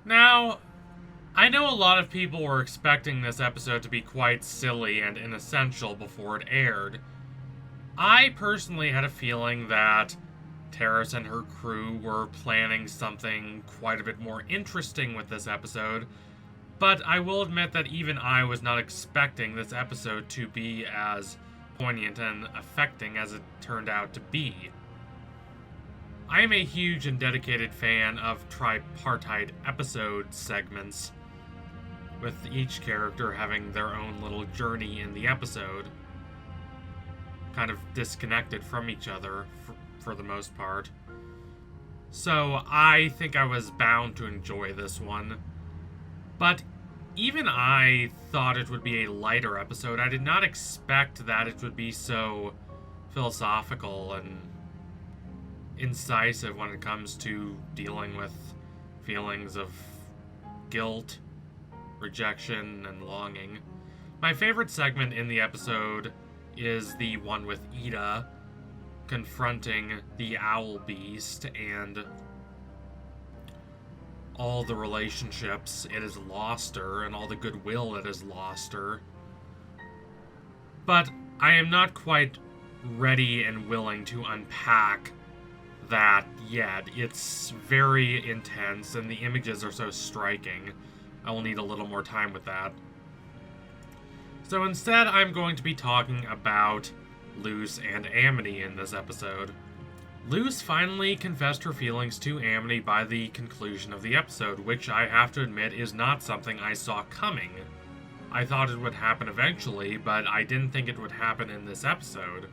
Now, I know a lot of people were expecting this episode to be quite silly and inessential before it aired. I personally had a feeling that Terrace and her crew were planning something quite a bit more interesting with this episode, but I will admit that even I was not expecting this episode to be as poignant and affecting as it turned out to be. I am a huge and dedicated fan of tripartite episode segments, with each character having their own little journey in the episode, kind of disconnected from each other for the most part. So I think I was bound to enjoy this one. But even I thought it would be a lighter episode. I did not expect that it would be so philosophical and incisive when it comes to dealing with feelings of guilt, rejection, and longing. My favorite segment in the episode is the one with Ida confronting the owl beast and all the relationships it has lost her and all the goodwill it has lost her. But I am not quite ready and willing to unpack that yet. It's very intense and the images are so striking. I will need a little more time with that. So instead, I'm going to be talking about Luzs and Amity in this episode. Luzs finally confessed her feelings to Amity by the conclusion of the episode, which I have to admit is not something I saw coming. I thought it would happen eventually, but I didn't think it would happen in this episode.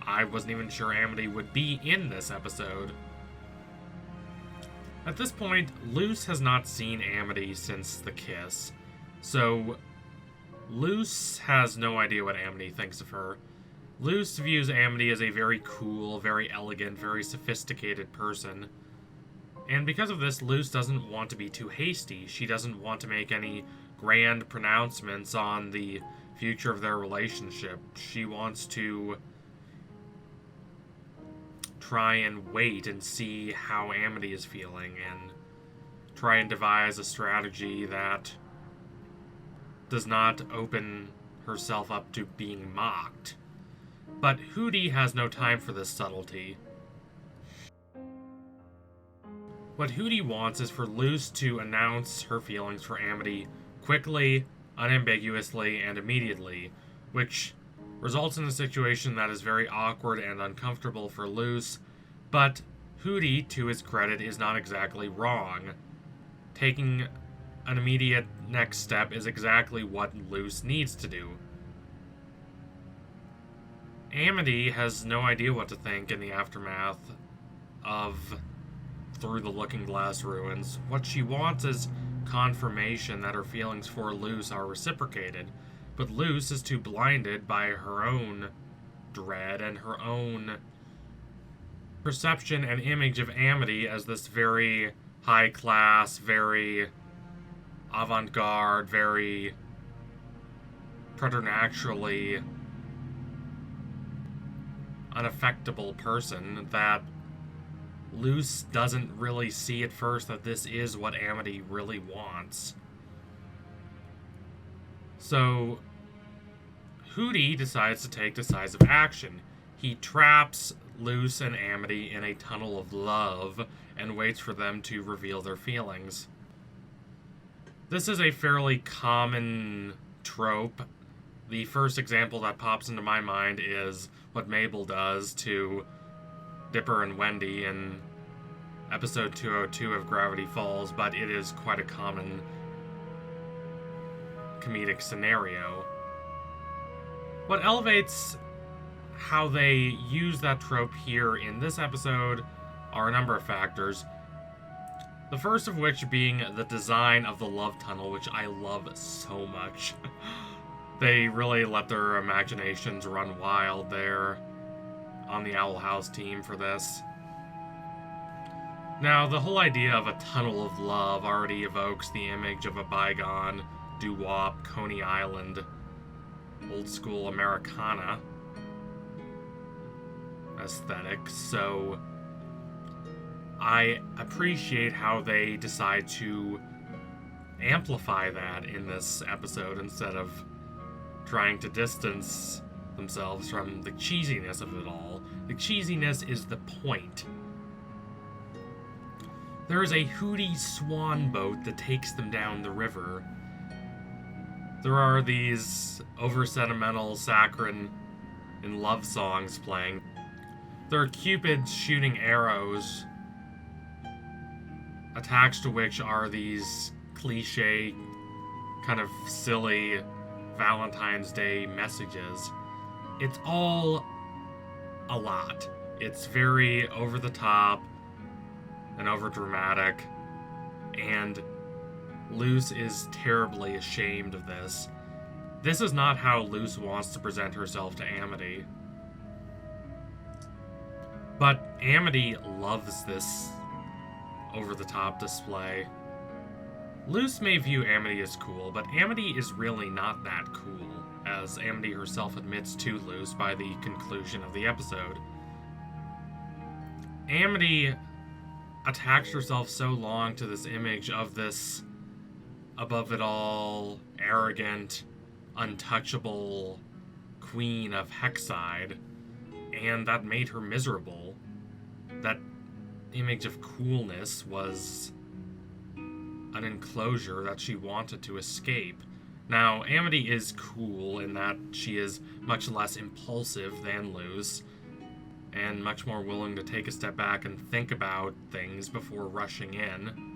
I wasn't even sure Amity would be in this episode. At this point, Luzs has not seen Amity since the kiss, so Luzs has no idea what Amity thinks of her. Luzs views Amity as a very cool, very elegant, very sophisticated person. And because of this, Luzs doesn't want to be too hasty. She doesn't want to make any grand pronouncements on the future of their relationship. She wants to try and wait and see how Amity is feeling and try and devise a strategy that does not open herself up to being mocked. But Hooty has no time for this subtlety. What Hooty wants is for Luzs to announce her feelings for Amity quickly, unambiguously, and immediately, which results in a situation that is very awkward and uncomfortable for Luzs, but Hooty, to his credit, is not exactly wrong. Taking an immediate next step is exactly what Luzs needs to do. Amity has no idea what to think in the aftermath of Through the Looking Glass ruins. What she wants is confirmation that her feelings for Luzs are reciprocated, but Luzs is too blinded by her own dread and her own perception and image of Amity as this very high-class, very avant-garde, very preternaturally unaffectable person, that Luzs doesn't really see at first that this is what Amity really wants. So Hooty decides to take decisive action. He traps Luzs and Amity in a tunnel of love and waits for them to reveal their feelings. This is a fairly common trope. The first example that pops into my mind is what Mabel does to Dipper and Wendy in episode 202 of Gravity Falls, but it is quite a common comedic scenario. What elevates how they use that trope here in this episode are a number of factors. The first of which being the design of the love tunnel, which I love so much. They really let their imaginations run wild there on the Owl House team for this. Now, the whole idea of a tunnel of love already evokes the image of a bygone, doo-wop, Coney Island, old-school Americana aesthetic, so I appreciate how they decide to amplify that in this episode instead of trying to distance themselves from the cheesiness of it all. The cheesiness is the point. There is a Hooty swan boat that takes them down the river. There are these over-sentimental saccharine and love songs playing. There are cupids shooting arrows, attached to which are these cliche, kind of silly Valentine's Day messages. It's all a lot. It's very over the top and over dramatic, and Luzs is terribly ashamed of this. This is not how Luzs wants to present herself to Amity. But Amity loves this over-the-top display. Luzs may view Amity as cool, but Amity is really not that cool, as Amity herself admits to Luzs by the conclusion of the episode. Amity attached herself so long to this image of this above-it-all, arrogant, untouchable queen of Hexside, and that made her miserable. That image of coolness was an enclosure that she wanted to escape. Now, Amity is cool in that she is much less impulsive than Luzs, and much more willing to take a step back and think about things before rushing in.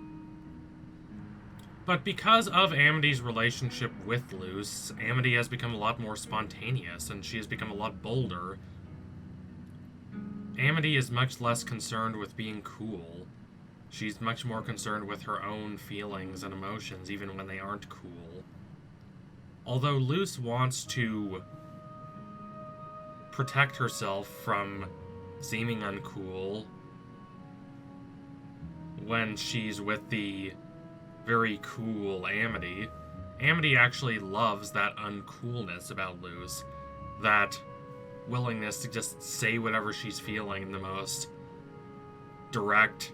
But because of Amity's relationship with Luzs, Amity has become a lot more spontaneous, and she has become a lot bolder. Amity is much less concerned with being cool. She's much more concerned with her own feelings and emotions, even when they aren't cool. Although Luzs wants to protect herself from seeming uncool when she's with the very cool Amity, Amity actually loves that uncoolness about Luzs, that willingness to just say whatever she's feeling in the most direct,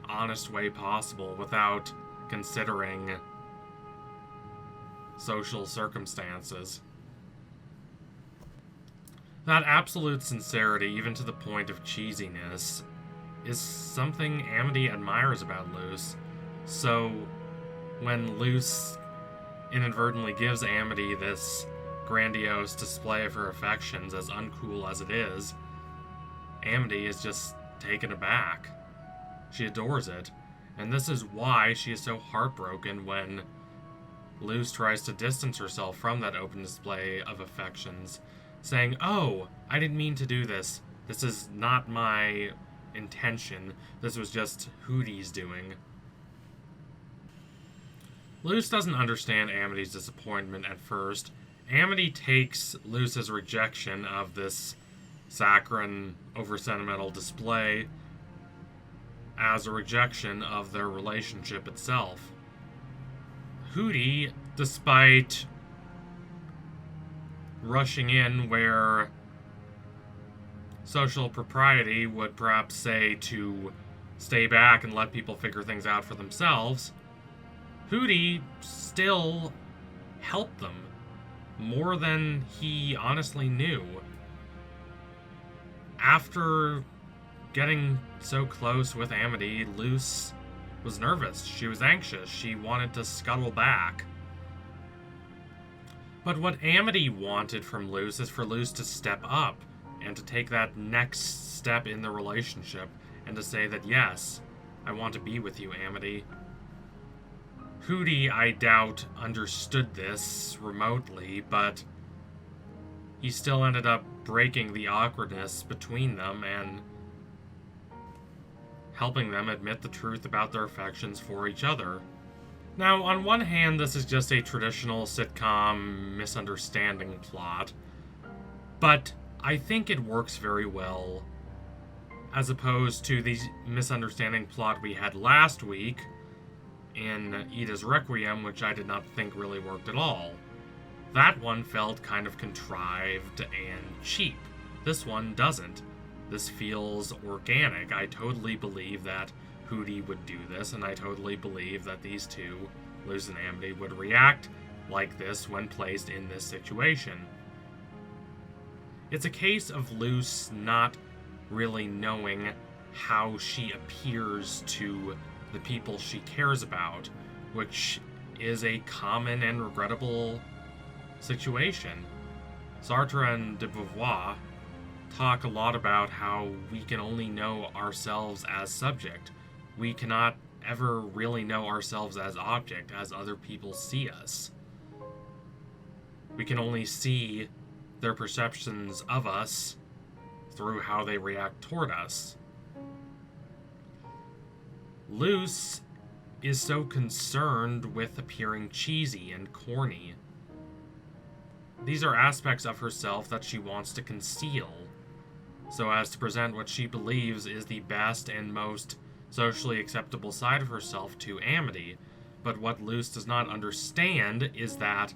honest way possible without considering social circumstances. That absolute sincerity, even to the point of cheesiness, is something Amity admires about Luzs. So, when Luzs inadvertently gives Amity this grandiose display of her affections, as uncool as it is, Amity is just taken aback. She adores it, and this is why she is so heartbroken when Luzs tries to distance herself from that open display of affections, saying, "Oh, I didn't mean to do this. This is not my intention. This was just Hooty's doing." Luzs doesn't understand Amity's disappointment at first. Amity takes Luzs' rejection of this saccharine, over-sentimental display as a rejection of their relationship itself. Hooty, despite rushing in where social propriety would perhaps say to stay back and let people figure things out for themselves, Hooty still helped them more than he honestly knew. After getting so close with Amity, Luzs was nervous. She was anxious. She wanted to scuttle back. But what Amity wanted from Luzs is for Luzs to step up and to take that next step in the relationship and to say that, yes, I want to be with you, Amity. Hooty, I doubt, understood this remotely, but he still ended up breaking the awkwardness between them and helping them admit the truth about their affections for each other. Now, on one hand, this is just a traditional sitcom misunderstanding plot, but I think it works very well, as opposed to the misunderstanding plot we had last week in Ida's Requiem, which I did not think really worked at all. That one felt kind of contrived and cheap. This one doesn't. This feels organic. I totally believe that Hooty would do this, and I totally believe that these two, Luzs and Amity, would react like this when placed in this situation. It's a case of Luzs not really knowing how she appears to the people she cares about, which is a common and regrettable situation. Sartre and de Beauvoir talk a lot about how we can only know ourselves as subject. We cannot ever really know ourselves as object, as other people see us. We can only see their perceptions of us through how they react toward us. Luzs is so concerned with appearing cheesy and corny. These are aspects of herself that she wants to conceal, so as to present what she believes is the best and most socially acceptable side of herself to Amity. But what Luzs does not understand is that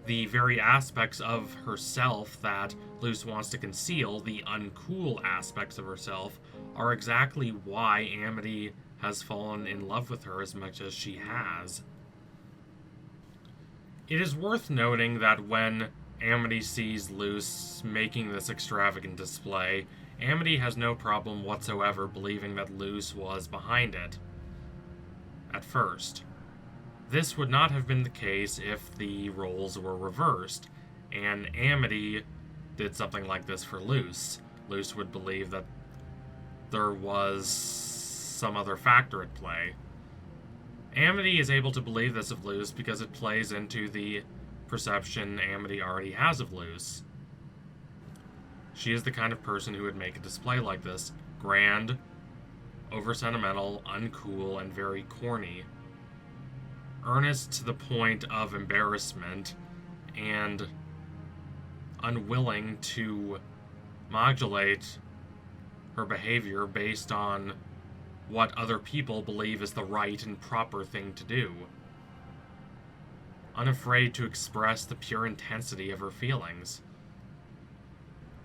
the very aspects of herself that Luzs wants to conceal, the uncool aspects of herself, are exactly why Amity has fallen in love with her as much as she has. It is worth noting that when Amity sees Luzs making this extravagant display, Amity has no problem whatsoever believing that Luzs was behind it. At first. This would not have been the case if the roles were reversed, and Amity did something like this for Luzs. Luzs would believe that there was some other factor at play. Amity is able to believe this of Luzs because it plays into the perception Amity already has of Luzs. She is the kind of person who would make a display like this: grand, over-sentimental, uncool, and very corny. Earnest to the point of embarrassment, and unwilling to modulate her behavior based on what other people believe is the right and proper thing to do. Unafraid to express the pure intensity of her feelings.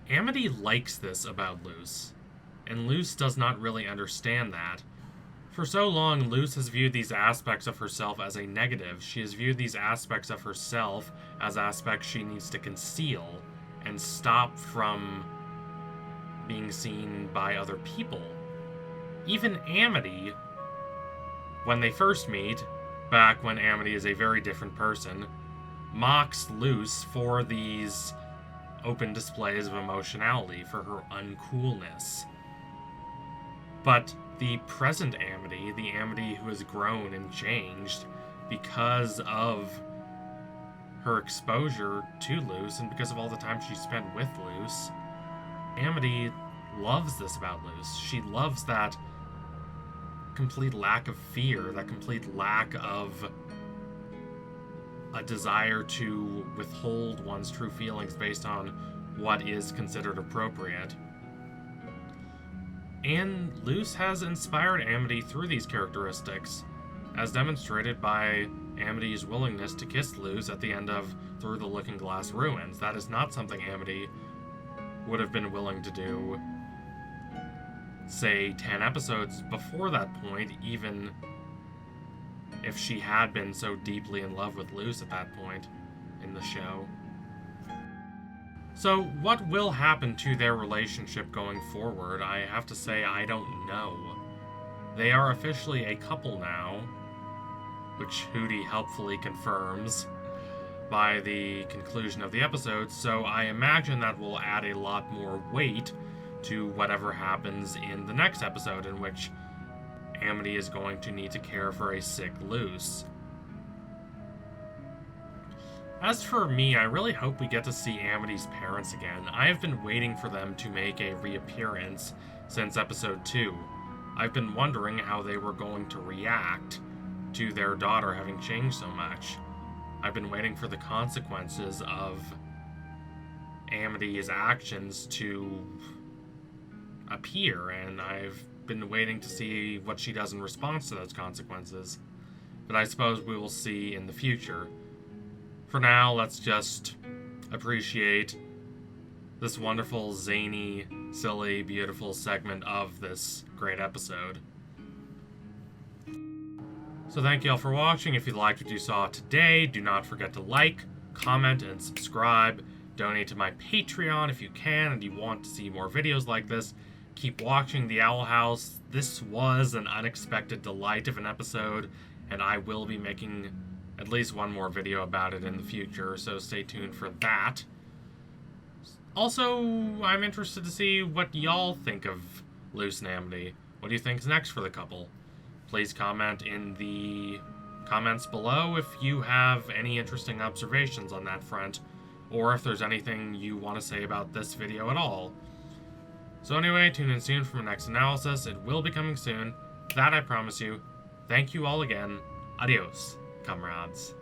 Amity likes this about Luzs, and Luzs does not really understand that. For so long, Luzs has viewed these aspects of herself as a negative. She has viewed these aspects of herself as aspects she needs to conceal and stop from being seen by other people. Even Amity, when they first meet, back when Amity is a very different person, mocks Luzs for these open displays of emotionality, for her uncoolness. But the present Amity, the Amity who has grown and changed because of her exposure to Luzs and because of all the time she spent with Luzs, Amity loves this about Luzs. She loves that complete lack of fear, that complete lack of a desire to withhold one's true feelings based on what is considered appropriate. And Luzs has inspired Amity through these characteristics, as demonstrated by Amity's willingness to kiss Luzs at the end of Through the Looking Glass Ruins. That is not something Amity would have been willing to do, say, 10 episodes before that point, even if she had been so deeply in love with Luzs at that point in the show. So, what will happen to their relationship going forward? I have to say, I don't know. They are officially a couple now, which Hooty helpfully confirms by the conclusion of the episode, so I imagine that will add a lot more weight to whatever happens in the next episode, in which Amity is going to need to care for a sick Luzs. As for me, I really hope we get to see Amity's parents again. I have been waiting for them to make a reappearance since episode 2. I've been wondering how they were going to react to their daughter having changed so much. I've been waiting for the consequences of Amity's actions to appear, and I've been waiting to see what she does in response to those consequences. But I suppose we will see in the future. For now, let's just appreciate this wonderful, zany, silly, beautiful segment of this great episode. So thank you all for watching. If you liked what you saw today, do not forget to like, comment, and subscribe. Donate to my Patreon if you can and you want to see more videos like this. Keep watching The Owl House. This was an unexpected delight of an episode, and I will be making at least one more video about it in the future, so stay tuned for that. Also, I'm interested to see what y'all think of Luzs and Amity. What do you think is next for the couple? Please comment in the comments below if you have any interesting observations on that front, or if there's anything you want to say about this video at all. So anyway, tune in soon for my next analysis. It will be coming soon. That I promise you. Thank you all again. Adios, comrades.